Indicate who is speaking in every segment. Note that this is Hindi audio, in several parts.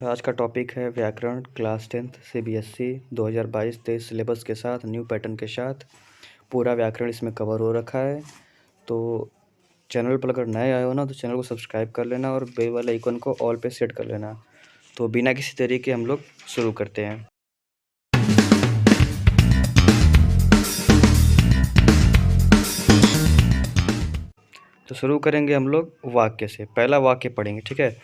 Speaker 1: आज का टॉपिक है व्याकरण क्लास 10th CBSE 2022-23 सिलेबस के साथ न्यू पैटर्न के साथ पूरा व्याकरण इसमें कवर हो रखा है। तो चैनल पर अगर नए आए हो ना तो चैनल को सब्सक्राइब कर लेना और बेल वाले आइकन को ऑल पे सेट कर लेना। तो बिना किसी देरी के हम लोग शुरू करते हैं। तो शुरू करेंगे हम लोग वाक्य से। पहला वाक्य पढ़ेंगे, ठीक है।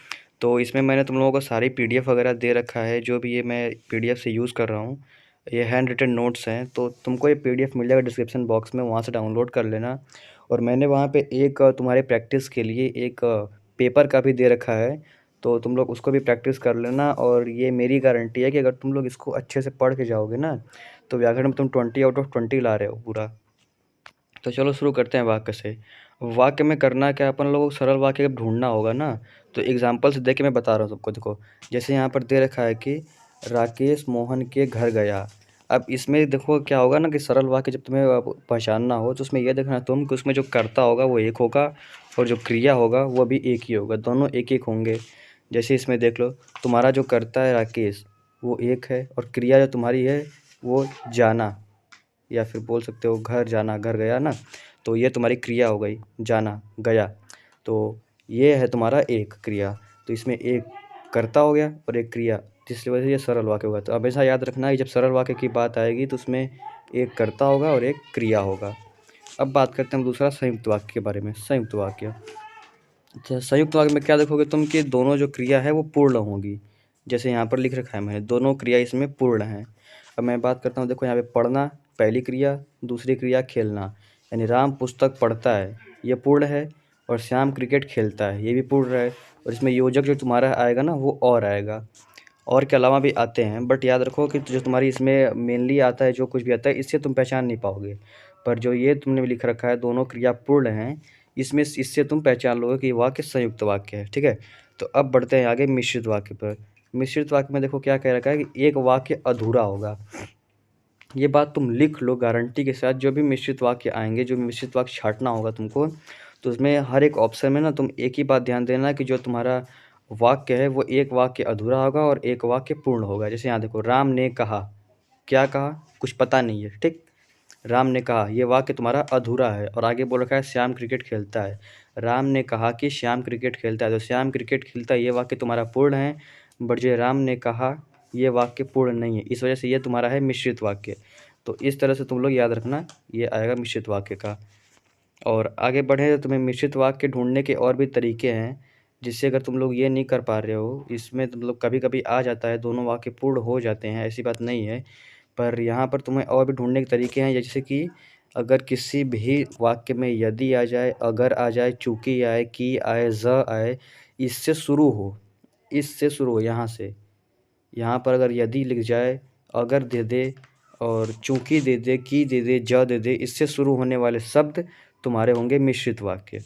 Speaker 1: तो इसमें मैंने तुम लोगों को सारी PDF वगैरह दे रखा है, जो भी ये मैं PDF से यूज़ कर रहा हूँ। ये हैंड रिटन नोट्स हैं, तो तुमको ये PDF मिल जाएगा डिस्क्रिप्शन बॉक्स में, वहाँ से डाउनलोड कर लेना। और मैंने वहाँ पे एक तुम्हारे प्रैक्टिस के लिए एक पेपर का भी दे रखा है, तो तुम लोग उसको भी प्रैक्टिस कर लेना। और ये मेरी गारंटी है कि अगर तुम लोग इसको अच्छे से पढ़ के जाओगे ना तो व्याकरण में तुम 20/20 ला रहे हो पूरा। तो चलो शुरू करते हैं वाक्य से। वाक्य में करना क्या, अपन लोगों को सरल वाक्य जब ढूंढना होगा ना, तो एग्जाम्पल से देख के मैं बता रहा हूँ सबको। देखो, जैसे यहाँ पर दे रखा है कि राकेश मोहन के घर गया। अब इसमें देखो क्या होगा ना कि सरल वाक्य जब तुम्हें पहचानना हो तो उसमें यह देखना तुम कि उसमें जो कर्ता होगा वो एक होगा और जो क्रिया होगा वो भी एक ही होगा, दोनों एक एक होंगे। जैसे इसमें देख लो, तुम्हारा जो कर्ता है राकेश वो एक है और क्रिया जो तुम्हारी है वो जाना, या फिर बोल सकते हो घर जाना, घर गया ना, तो ये तुम्हारी क्रिया हो गई, जाना गया। तो ये है तुम्हारा एक क्रिया, तो इसमें एक कर्ता हो गया और एक क्रिया, जिसकी वजह से ये सरल वाक्य होगा। तो हमेशा याद रखना है जब सरल वाक्य की बात आएगी तो उसमें एक कर्ता होगा और एक क्रिया होगा। अब बात करते हैं हम दूसरा संयुक्त वाक्य के बारे में। संयुक्त वाक्य, अच्छा, संयुक्त वाक्य में क्या देखोगे तुम कि दोनों जो क्रिया है वो पूर्ण होंगी। जैसे यहाँ पर लिख रखा है मैंने, दोनों क्रिया इसमें पूर्ण हैं। अब मैं बात करता हूँ, देखो यहाँ पे पढ़ना पहली क्रिया, दूसरी क्रिया खेलना। यानी राम पुस्तक पढ़ता है, ये पूर्ण है। और श्याम क्रिकेट खेलता है, ये भी पूर्ण है। और इसमें योजक जो तुम्हारा आएगा ना वो और आएगा। और के अलावा भी आते हैं, बट याद रखो कि जो तुम्हारी इसमें मेनली आता है, जो कुछ भी आता है इससे तुम पहचान नहीं पाओगे। पर जो ये तुमने लिख रखा है दोनों क्रिया पूर्ण हैं, इसमें इससे तुम पहचान लोगे कि ये वाक्य संयुक्त वाक्य है, ठीक है। तो अब बढ़ते हैं आगे मिश्रित वाक्य पर। मिश्रित वाक्य में देखो क्या कह रखा है कि एक वाक्य अधूरा होगा। ये बात तुम लिख लो गारंटी के साथ। जो भी मिश्रित वाक्य आएंगे, जो भी मिश्रित वाक्य छांटना होगा तुमको, तो उसमें हर एक ऑप्शन में ना तुम एक ही बात ध्यान देना कि जो तुम्हारा वाक्य है वो एक वाक्य अधूरा होगा और एक वाक्य पूर्ण होगा। जैसे यहाँ देखो, राम ने कहा, क्या कहा कुछ पता नहीं है, ठीक। राम ने कहा, ये वाक्य तुम्हारा अधूरा है। और आगे बोल रखा है श्याम क्रिकेट खेलता है। राम ने कहा कि श्याम क्रिकेट खेलता है, तो श्याम क्रिकेट खेलता है ये वाक्य तुम्हारा पूर्ण है। बट जो राम ने कहा ये वाक्य पूर्ण नहीं है, इस वजह से ये तुम्हारा है मिश्रित वाक्य। तो इस तरह से तुम लोग याद रखना, ये आएगा मिश्रित वाक्य का। और आगे बढ़े तो तुम्हें मिश्रित वाक्य ढूंढने के और भी तरीके हैं, जिससे अगर तुम लोग ये नहीं कर पा रहे हो, इसमें तुम लोग कभी कभी आ जाता है दोनों वाक्य पूर्ण हो जाते हैं, ऐसी बात नहीं है। पर यहाँ पर तुम्हें और भी ढूंढने के तरीके हैं, जैसे कि अगर किसी भी वाक्य में यदि आ जाए, अगर आ जाए, चूंकि आए, की आए, ज आए, इससे शुरू हो, इससे शुरू हो यहाँ से। यहाँ पर अगर यदि लिख जाए, अगर दे दे और चूंकि दे दे, की दे दे, ज दे दे, इससे शुरू होने वाले शब्द तुम्हारे होंगे मिश्रित वाक्य।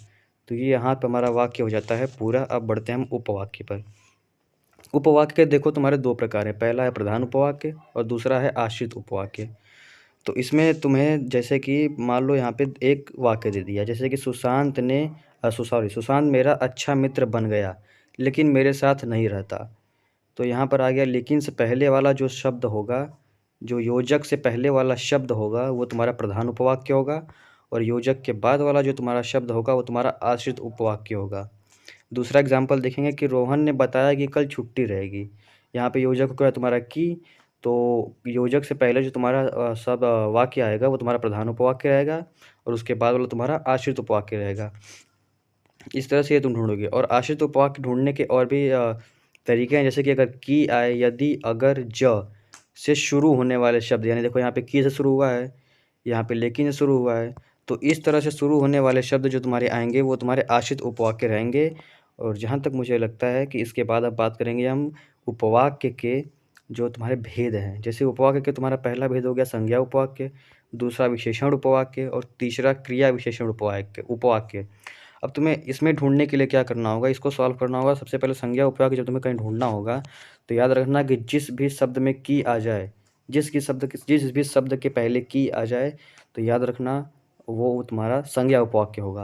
Speaker 1: तो ये यहाँ पर हमारा वाक्य हो जाता है पूरा। अब बढ़ते हैं हम उपवाक्य पर। उपवाक्य देखो तुम्हारे दो प्रकार हैं, पहला है प्रधान उपवाक्य और दूसरा है आश्रित उपवाक्य। तो इसमें तुम्हें जैसे कि मान लो यहाँ पे एक वाक्य दे दिया, जैसे कि सुशांत ने सुशांत मेरा अच्छा मित्र बन गया लेकिन मेरे साथ नहीं रहता। तो यहाँ पर आ गया, लेकिन से पहले वाला जो शब्द होगा, जो योजक से पहले वाला शब्द होगा वो तुम्हारा प्रधान उपवाक्य होगा। और योजक के बाद वाला जो तुम्हारा शब्द होगा वो तुम्हारा आश्रित उपवाक्य होगा। दूसरा एग्जाम्पल देखेंगे कि रोहन ने बताया कि कल छुट्टी रहेगी। यहाँ पे योजक क्या है तुम्हारा की, तो योजक से पहले जो तुम्हारा सब वाक्य आएगा वो तुम्हारा प्रधान उपवाक्य रहेगा और उसके बाद वाला तुम्हारा आश्रित उपवाक्य रहेगा। इस तरह से ये तुम ढूंढोगे। और आश्रित उपवाक्य ढूंढने के और भी तरीके हैं, जैसे कि अगर की आए, यदि, अगर, ज से शुरू होने वाले शब्द, यानी देखो यहाँ पे की से शुरू हुआ है, यहाँ पे लेकिन से शुरू हुआ है, तो इस तरह से शुरू होने वाले शब्द जो तुम्हारे आएंगे वो तुम्हारे आश्रित उपवाक्य रहेंगे। और जहाँ तक मुझे लगता है कि इसके बाद अब बात करेंगे हम उपवाक्य के जो तुम्हारे भेद हैं। जैसे उपवाक्य के तुम्हारा पहला भेद हो गया संज्ञा उपवाक्य, दूसरा विशेषण उपवाक्य और तीसरा क्रिया विशेषण उपवाक्य उपवाक्य। अब तुम्हें इसमें ढूंढने के लिए क्या करना होगा, इसको सॉल्व करना होगा। सबसे पहले संज्ञा उपवाक्य जब तुम्हें कहीं ढूंढना होगा तो याद रखना कि जिस भी शब्द में की आ जाए, जिस भी शब्द के पहले की आ जाए, तो याद रखना वो तुम्हारा संज्ञा उपवाक्य होगा।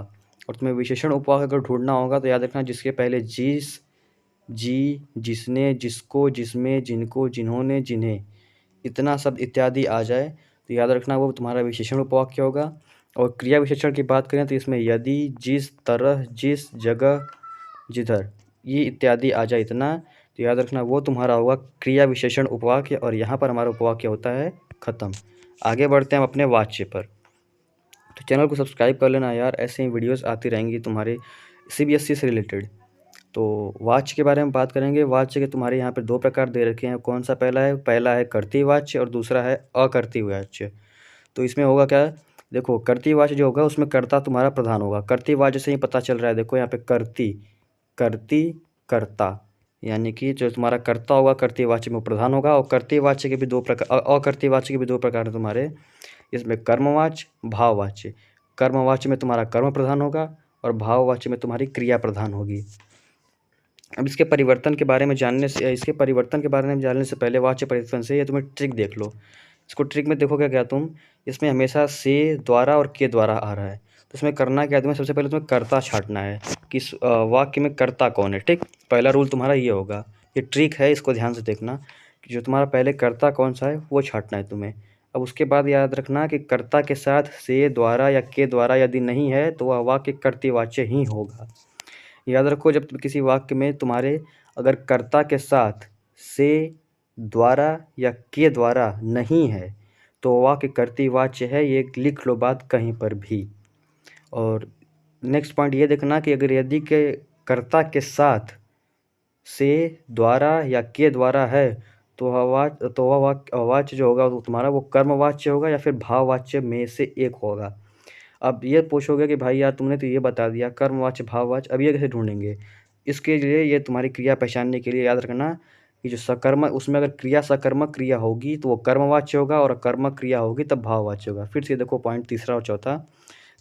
Speaker 1: और तुम्हें विशेषण उपवाक्य अगर ढूंढना होगा तो याद रखना जिसके पहले जिस जी, जिसने, जिसको, जिसमें, जिनको, जिन्होंने, जिन्हें, इतना शब्द इत्यादि आ जाए तो याद रखना वो तुम्हारा विशेषण उपवाक्य होगा। और क्रिया विशेषण की बात करें तो इसमें यदि, जिस तरह, जिस जगह, जिधर, ये इत्यादि आ जाए इतना तो याद रखना वो तुम्हारा होगा क्रिया विशेषण उपवाक्य, और यहाँ पर हमारा उपवाक्य होता है खत्म। आगे बढ़ते हैं हम अपने वाच्य पर। तो चैनल को सब्सक्राइब कर लेना यार, ऐसे ही वीडियोस आती रहेंगी तुम्हारे सीबीएसई से रिलेटेड। तो वाच्य के बारे में बात करेंगे। वाच्य के तुम्हारे यहाँ पे दो प्रकार दे रखे हैं। कौन सा पहला है कर्तृ वाच्य और दूसरा है अकर्तृ वाच्य। तो इसमें होगा क्या, देखो कर्तृ वाच्य जो होगा उसमें कर्ता तुम्हारा प्रधान होगा। कर्तृ वाच्य से ही पता चल रहा है, देखो यहाँ पे कर्ती, कर्ती, कर्ता, यानी कि जो तुम्हारा कर्ता होगा कर्तृ वाच्य में प्रधान होगा। और कर्तृ वाच्य के भी दो प्रकार, अकर्तृ वाच्य के भी दो प्रकार हैं तुम्हारे। इसमें कर्मवाच्य, भाववाच्य। कर्मवाच्य में तुम्हारा कर्म प्रधान होगा और भाववाच्य में तुम्हारी क्रिया प्रधान होगी। अब इसके परिवर्तन के बारे में जानने से पहले वाच्य परिवर्तन से ये तुम्हें ट्रिक देख लो। इसको ट्रिक में देखोगे क्या तुम, इसमें हमेशा से, द्वारा और के द्वारा आ रहा है। तो इसमें करना क्या है तुम्हें, सबसे पहले तुम्हें कर्ता छांटना है कि वाक्य में कर्ता कौन है। ठीक, पहला रूल तुम्हारा ये होगा। ये ट्रिक है, इसको ध्यान से देखना कि जो तुम्हारा पहले कर्ता कौन सा है वो छांटना है तुम्हें। अब उसके बाद याद रखना कि कर्ता के साथ से, द्वारा या के द्वारा यदि नहीं है तो वह वाक्य कर्तृवाच्य ही होगा। याद रखो, जब किसी वाक्य में तुम्हारे अगर कर्ता के साथ से, द्वारा या के द्वारा नहीं है तो वाक्य कर्तृवाच्य है। ये लिख लो बात कहीं पर भी। और नेक्स्ट पॉइंट ये देखना कि अगर यदि के कर्ता के साथ से, द्वारा या के द्वारा है तो वह वाच्य जो होगा वो तुम्हारा वो कर्मवाच्य होगा या फिर भाववाच्य में से एक होगा। अब ये पूछोगे कि भाई यार तुमने तो ये बता दिया कर्मवाच्य भाववाच्य, अब ये कैसे ढूंढेंगे। इसके लिए ये तुम्हारी क्रिया पहचानने के लिए याद रखना कि जो सकर्मक, उसमें अगर क्रिया सकर्मक क्रिया होगी तो वो कर्मवाच्य होगा और कर्मक क्रिया होगी तब भाववाच्य होगा। फिर से देखो पॉइंट तीसरा और चौथा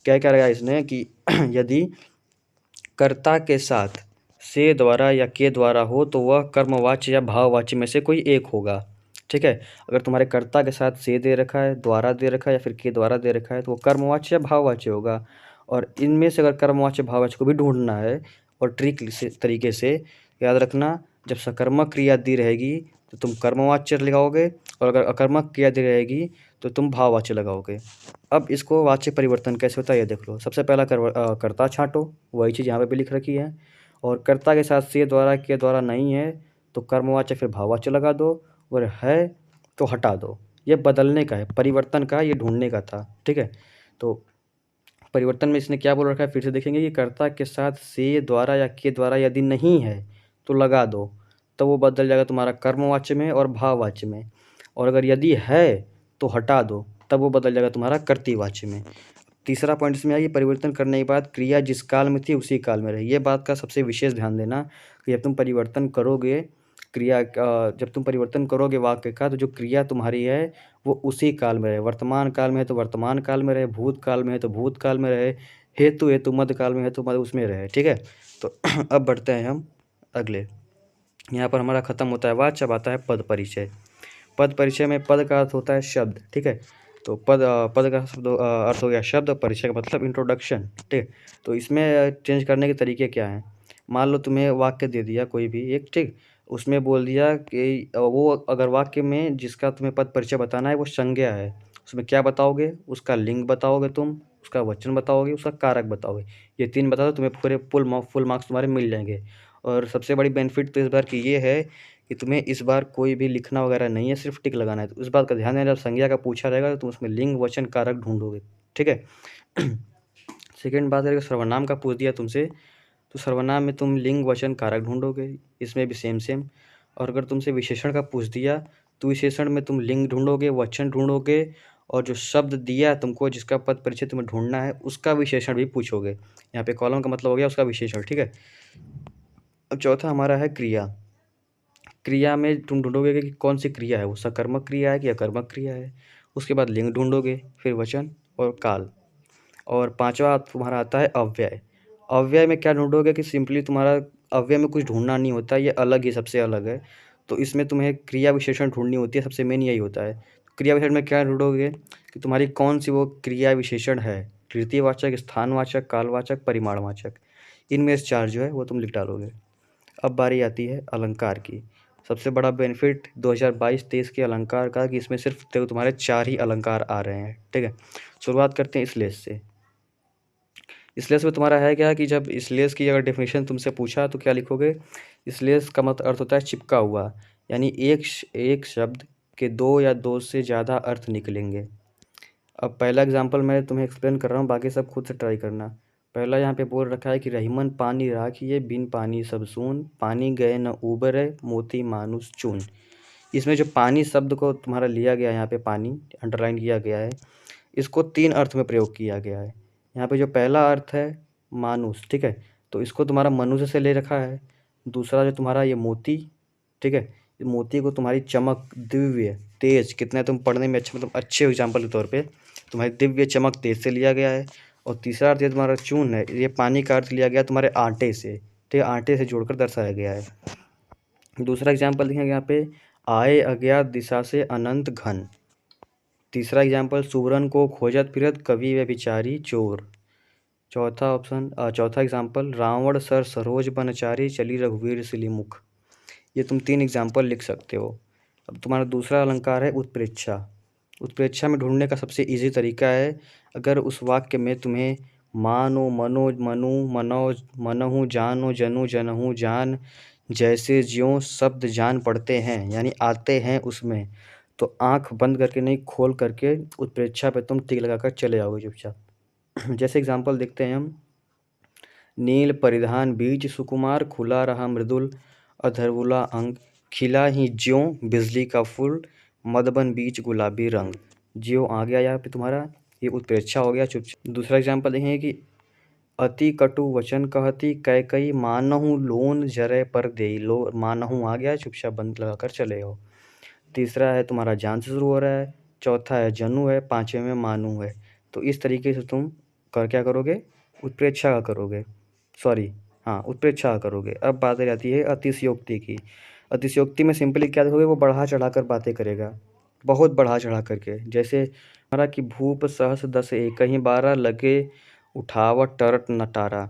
Speaker 1: क्या क्या रहेगा इसने कि यदि कर्ता के साथ से, द्वारा या के द्वारा हो तो वह कर्मवाच्य या भाववाच्य में से कोई एक होगा। ठीक है, अगर तुम्हारे कर्ता के साथ से दे रखा है, द्वारा दे रखा है या फिर के द्वारा दे रखा है तो वो कर्मवाच्य या भाववाच्य होगा। और इनमें से अगर कर्मवाच्य भाववाच्य को भी ढूंढना है और ट्रिक से तरीके से याद रखना, जब सकर्मक क्रिया दी रहेगी तो तुम कर्मवाच्य लगाओगे और अगर अकर्मक क्रिया दी रहेगी तो तुम भाववाच्य लगाओगे। अब इसको वाच्य परिवर्तन कैसे होता है ये देख लो। सबसे पहला कर्ता छांटो, वही चीज़ यहाँ पे भी लिख रखी है। और कर्ता के साथ से, द्वारा, के द्वारा नहीं है तो कर्मवाच्य फिर भाववाच्य लगा दो, और है तो हटा दो। ये बदलने का है, परिवर्तन का, ये ढूंढने का था। ठीक है, तो परिवर्तन में इसने क्या बोल रखा है फिर से देखेंगे कि कर्ता के साथ से, द्वारा या के द्वारा यदि नहीं है तो लगा दो, तो वो बदल जाएगा तुम्हारा कर्मवाच्य में और भाववाच्य में। और अगर यदि है तो हटा दो, तब वो बदल जाएगा तुम्हारा कर्तृवाच्य में। तीसरा पॉइंट इसमें आइए, परिवर्तन करने के बाद क्रिया जिस काल में थी उसी काल में रहे। ये बात का सबसे विशेष ध्यान देना कि जब तुम परिवर्तन करोगे जब तुम परिवर्तन करोगे वाक्य का तो जो क्रिया तुम्हारी है वो उसी काल में रहे। वर्तमान काल में है तो वर्तमान काल में रहे, भूतकाल में है तो भूतकाल में रहे, हेतु मध्यकाल में है तो मध्य उसमें रहे। ठीक है, तो अब बढ़ते हैं हम अगले। यहाँ पर हमारा खत्म होता है वाच्य, अब आता है पद परिचय। पद परिचय में पद का अर्थ होता है शब्द। ठीक है, तो पद का अर्थ हो गया शब्द, परिचय का मतलब इंट्रोडक्शन। ठीक है, तो इसमें चेंज करने के तरीके क्या हैं। मान लो तुम्हें वाक्य दे दिया कोई भी एक, ठीक, उसमें बोल दिया कि वो अगर वाक्य में जिसका तुम्हें पद परिचय बताना है वो संज्ञा है, उसमें क्या बताओगे, उसका लिंग बताओगे तुम, उसका वचन बताओगे, उसका कारक बताओगे। ये तीन बता दो, तुम्हें पूरे फुल मार्क्स तुम्हारे मिल जाएंगे। और सबसे बड़ी बेनिफिट तो इस बार की ये है कि तुम्हें इस बार कोई भी लिखना वगैरह नहीं है, सिर्फ टिक लगाना है। तो इस बात का ध्यान देना, जब संज्ञा का पूछा रहेगा तो तुम उसमें लिंग वचन कारक ढूंढोगे। ठीक है। सेकेंड बात है, सर्वनाम का पूछ दिया तुमसे तो सर्वनाम में तुम लिंग वचन कारक ढूंढोगे, इसमें भी सेम। और अगर तुमसे विशेषण का पूछ दिया तो विशेषण में तुम लिंग ढूंढोगे, वचन ढूंढोगे, और जो शब्द दिया तुमको जिसका पद परिचय तुम्हें ढूंढना है उसका विशेषण भी पूछोगे। यहाँ पे कॉलम का मतलब हो गया उसका विशेषण। ठीक है, अब चौथा हमारा है क्रिया। क्रिया में तुम ढूंढोगे कि कौन सी क्रिया है, वो सकर्मक क्रिया है कि अकर्मक क्रिया है। उसके बाद लिंग ढूंढोगे, फिर वचन और काल। और पांचवा तुम्हारा आता है अव्यय। अव्यय में क्या ढूंढोगे कि सिंपली तुम्हारा अव्यय में कुछ ढूंढना नहीं होता, ये अलग ही सबसे अलग है। तो इसमें तुम्हें क्रिया विशेषण ढूंढनी होती है, सबसे मेन यही होता है। क्रिया विशेषण में क्या ढूंढोगे कि तुम्हारी कौन सी वो क्रिया विशेषण है, तृतीयवाचक, स्थानवाचक, कालवाचक, परिमाणवाचक। इनमें से चार जो है वो तुम लिख डालोगे। अब बारी आती है अलंकार की। सबसे बड़ा बेनिफिट 2022-23 के अलंकार का कि इसमें सिर्फ तुम्हारे 4 ही अलंकार आ रहे हैं, ठीक है। शुरुआत करते हैं श्लेष से। श्लेष में तुम्हारा है क्या कि जब श्लेष की अगर डेफिनेशन तुमसे पूछा तो क्या लिखोगे? श्लेष का मतलब अर्थ होता है चिपका हुआ, यानी एक शब्द के 2 या 2 से ज़्यादा अर्थ निकलेंगे। अब पहला एग्जांपल मैं तुम्हें एक्सप्लेन कर रहा हूँ, बाकी सब खुद से ट्राई करना। पहला यहाँ पे बोल रखा है कि रहीमन पानी राखिए बिन पानी सब सून, पानी गए न उबरे मोती मानुष चून। इसमें जो पानी शब्द को तुम्हारा लिया गया है, यहाँ पे पानी अंडरलाइन किया गया है, इसको 3 अर्थ में प्रयोग किया गया है। यहाँ पे जो पहला अर्थ है मानुष, ठीक है, तो इसको तुम्हारा मनुष्य से ले रखा है। दूसरा जो तुम्हारा ये मोती, ठीक है, मोती को तुम्हारी चमक, दिव्य, तेज, कितना तुम पढ़ने में अच्छे, मतलब अच्छे एग्जाम्पल के तौर पे तुम्हारी दिव्य चमक तेज से लिया गया है। और तीसरा अर्थ ये तुम्हारा चून है, ये पानी का अर्थ लिया गया तुम्हारे आटे से, ठीक है, आटे से जोड़कर दर्शाया गया है। दूसरा एग्जाम्पल देखेंगे यहाँ पे, आए अज्ञात दिशा से अनंत घन। तीसरा एग्जाम्पल, सुवरन को खोजत फिरत कवि व विचारी चोर। चौथा एग्जाम्पल, रावण सर सरोज बनचारी चली रघुवीर सिलीमुख। ये तुम 3 एग्जाम्पल लिख सकते हो। अब तुम्हारा दूसरा अलंकार है उत्प्रेक्षा। उत्प्रेक्षा में ढूंढने का सबसे इजी तरीका है, अगर उस वाक्य में तुम्हें मानो मनो मनु मनो मनहु जानो जनु जनहु जान जैसे ज्यों शब्द जान पड़ते हैं, यानी आते हैं उसमें, तो आंख बंद करके नहीं खोल करके उत्प्रेक्षा पे तुम टिक लगाकर चले जाओगे चुपचाप। जैसे एग्जाम्पल देखते हैं हम, नील परिधान बीज सुकुमार खुला रहा मृदुल अधरवुला अंग खिला ही ज्यों बिजली का फूल मदबन बीच गुलाबी रंग। ज्यों आ गया यहाँ पे तुम्हारा, ये उत्प्रेक्षा हो गया चुपचाप। दूसरा एग्जाम्पल देखेंगे कि अति कटु वचन कहती कैकई मानहु लोन जरे पर देई लो, मानहु आ गया, चुपचाप बंद लगाकर चले हो। तीसरा है तुम्हारा जान से शुरू हो रहा है, चौथा है जनु है, पांचवें में मानू है। तो इस तरीके से तुम क्या करोगे? उत्प्रेक्षा का करोगे, उत्प्रेक्षा करोगे। अब बात आ जाती है अतिशयोक्ति की। अतिशयोक्ति में सिंपली क्या देखोगे, वो बढ़ा चढ़ा कर बातें करेगा, बहुत बढ़ा चढ़ा करके। जैसे हमारा कि भूप सहस 10 एकहि 12 लगे उठावट टरट नटारा,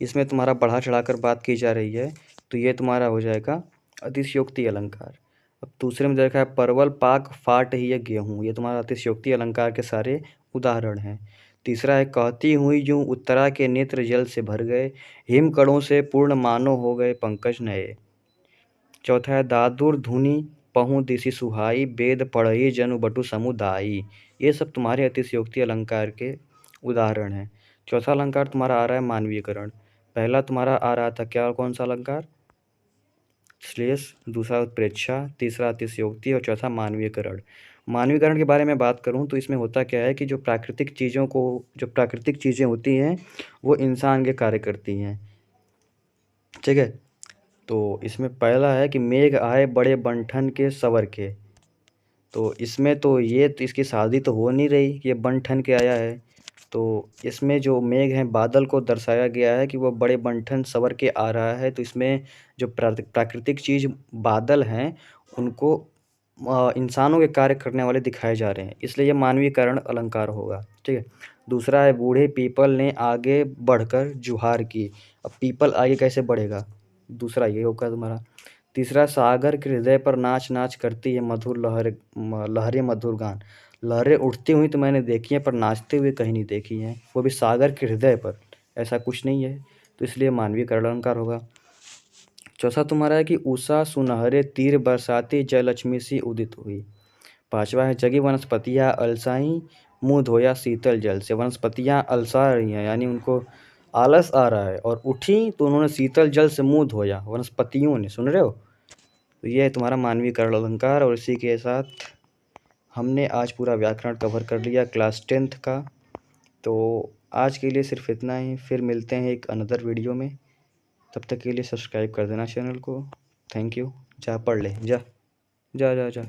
Speaker 1: इसमें तुम्हारा बढ़ा चढ़ा कर बात की जा रही है, तो ये तुम्हारा हो जाएगा अतिशयोक्ति अलंकार। अब दूसरे में देखा है परवल पाक फाट ही गेहूँ, ये तुम्हारा अतिशयोक्ति अलंकार के सारे उदाहरण हैं। तीसरा है कहती हुई यूं उत्तरा के नेत्र जल से भर गए, हिम कणों से पूर्ण मानो हो गए पंकज नए। चौथा है दादुर धुनी पहु दिशि सुहाई, वेद पढ़ई जनु बटु समुदायी। ये सब तुम्हारे अतिशयोक्ति अलंकार के उदाहरण हैं। चौथा अलंकार तुम्हारा आ रहा है मानवीयकरण। पहला तुम्हारा आ रहा था क्या, कौन सा अलंकार? श्लेष, दूसरा उत्प्रेक्षा, तीसरा अतिशयोक्ति और चौथा मानवीयकरण। मानवीयकरण के बारे में बात करूं तो इसमें होता क्या है कि जो प्राकृतिक चीज़ें होती हैं वो इंसान के कार्य करती हैं, ठीक है। तो इसमें पहला है कि मेघ आए बड़े बंठन के सवर के, तो इसमें तो इसकी शादी तो हो नहीं रही कि ये बंठन के आया है। तो इसमें जो मेघ हैं बादल को दर्शाया गया है कि वो बड़े बंठन सवर के आ रहा है। तो इसमें जो प्राकृतिक चीज़ बादल हैं उनको इंसानों के कार्य करने वाले दिखाए जा रहे हैं, इसलिए ये मानवीयकरण अलंकार होगा, ठीक है। दूसरा है बूढ़े पीपल ने आगे बढ़कर जुहार की। अब पीपल आगे कैसे बढ़ेगा, दूसरा ये होगा तुम्हारा। तीसरा सागर के हृदय पर नाच नाच करती है मधुर लहरें मधुर गान। लहरें उठती हुई तो मैंने देखी हैं पर नाचते हुए कहीं नहीं देखी हैं, वो भी सागर के हृदय पर, ऐसा कुछ नहीं है, तो इसलिए मानवीयकरण अलंकार होगा। चौथा तुम्हारा है कि उषा सुनहरे तीर बरसाती जयलक्ष्मी सी उदित हुई। पांचवा है जगी वनस्पतियाँ अलसाई मुँह धोया शीतल जल से। वनस्पतियाँ अलसा रही हैं, यानी उनको आलस आ रहा है, और उठी तो उन्होंने शीतल जल से मुँह धोया, वनस्पतियों ने, सुन रहे हो। तो ये है तुम्हारा मानवीयकरण अलंकार। और इसी के साथ हमने आज पूरा व्याकरण कवर कर लिया क्लास 10th का। तो आज के लिए सिर्फ इतना ही, फिर मिलते हैं एक अनदर वीडियो में। तब तक के लिए सब्सक्राइब कर देना चैनल को। Thank you. जा पढ़ ले, जा जा जा जा।